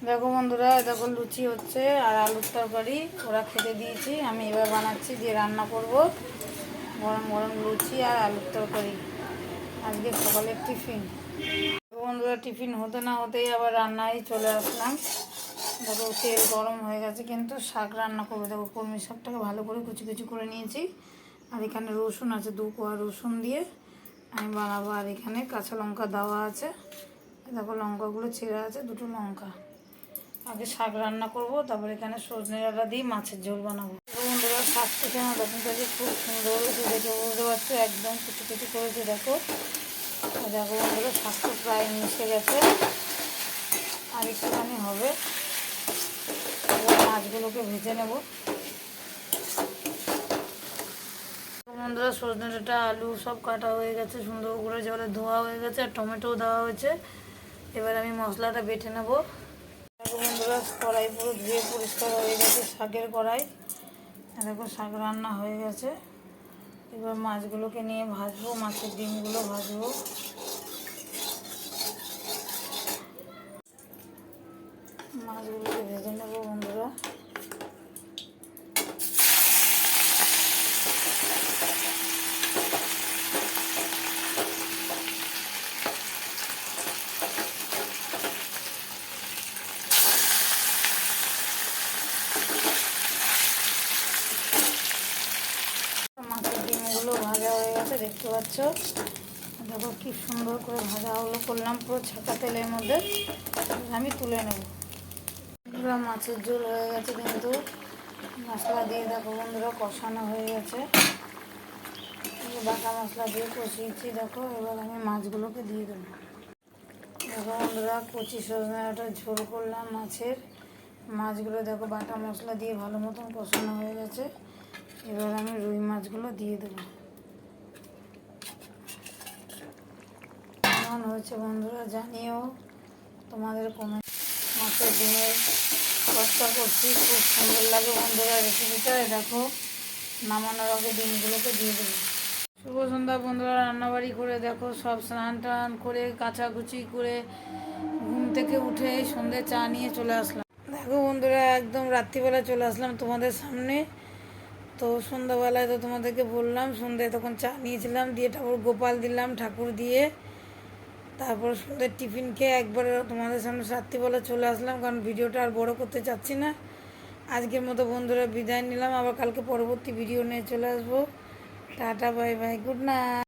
দেখো বন্ধুরা, দেখো লুচি হচ্ছে আর আলুর তরকারি ওরা খেতে দিয়েছি। আমি এবার বানাচ্ছি, দিয়ে রান্না করব গরম গরম লুচি আর আলুর তরকারি। আজকে সকালের টিফিন। বন্ধুরা, টিফিন হতে না হতেই আবার রান্নায় চলে আসলাম। দেখো তেল গরম হয়ে গেছে, কিন্তু শাক রান্না করবো। দেখো কলমি শাকটাকে ভালো করে কুচি কুচি করে নিয়েছি। আর এখানে রসুন আছে, 2 কোয়া রসুন দিয়ে আমি বানাবো। আর এখানে কাঁচা লঙ্কা দেওয়া আছে। দেখো লঙ্কাগুলো ছেঁড়া আছে, 2টো লঙ্কা। আগে শাক রান্না করব, তারপর এখানে সজনে ডাঁটা দিয়ে মাছের ঝোল বানাবো। বন্ধুরা, শাক থেকে আমার রকমটাকে খুব সুন্দর হয়েছে, দেখে বুঝতে পারছো, একদম কুচি কুচি করেছে। দেখো দেখো বন্ধুরা, শাকটা প্রায় মিশে গেছে, আর একটুখানি হবে। মাছগুলোকে ভেজে নেব। বন্ধুরা, সজনে ডাঁটা আলু সব কাটা হয়ে গেছে, সুন্দর করে জলে ধোয়া হয়ে গেছে, আর টমেটোও দেওয়া হয়েছে। এবার আমি মশলাটা বেটে নেব। দেখো বন্ধুরা, কড়াই পুরো ধুয়ে পরিষ্কার হয়ে গেছে, শাকের কড়াই। দেখো শাক রান্না হয়ে গেছে। এবার মাছগুলোকে নিয়ে ভাজবো, মাছের ডিমগুলো ভাজবো। মাছগুলোকে ভেজে নেবো বন্ধুরা। মাছের ডিমগুলো ভাজা হয়ে গেছে, দেখতে পাচ্ছ। দেখো কি সুন্দর করে ভাজা হলো, করলাম পুরো ছাকা তেলের মধ্যে। আমি তুলে নেব। বন্ধুরা, মাছের ঝোল হয়ে গেছে, কিন্তু মশলা দিয়ে দেখো বন্ধুরা কষানো হয়ে গেছে। বাটা মশলা দিয়ে কষিয়েছি। দেখো এবার আমি মাছগুলোকে দিয়ে দেবো। দেখো বন্ধুরা, কচি সজনে ডাঁটার ঝোল করলাম মাছের। মাছগুলো দেখো বাটা মশলা দিয়ে ভালো মতন কষানো হয়ে গেছে। এবার আমি রুই মাছগুলো দিয়ে দেবো। কেমন হয়েছে বন্ধুরা জানিও তোমাদের কমেন্ট। মাছের ডিমের কষা করছি, খুব সুন্দর লাগে বন্ধুরা রেসিপিটা। দেখো নামানোর আগে ডিমগুলোকে দিয়ে দেবো। শুভ সন্ধ্যা বন্ধুরা, রান্নাবাড়ি করে দেখো সব স্নান টান করে কাচাকুচি করে ঘুম থেকে উঠে সন্ধ্যে চা নিয়ে চলে আসলাম। দেখো বন্ধুরা, একদম রাত্রিবেলা চলে আসলাম তোমাদের সামনে। তো সন্ধ্যাবেলায় তো তোমাদেরকে বললাম, সন্ধ্যায় তখন চা নিয়েছিলাম, দিয়ে ঠাকুর গোপাল দিলাম, ঠাকুর দিয়ে তারপর সন্ধ্যের টিফিন খেয়ে একবারে তোমাদের সামনে রাত্রিবেলা চলে আসলাম, কারণ ভিডিওটা আর বড় করতে চাচ্ছি না। আজকের মতো বন্ধুরা বিদায় নিলাম, আবার কালকে পরবর্তী ভিডিও নিয়ে চলে আসবো। Tata, bye bye, good night.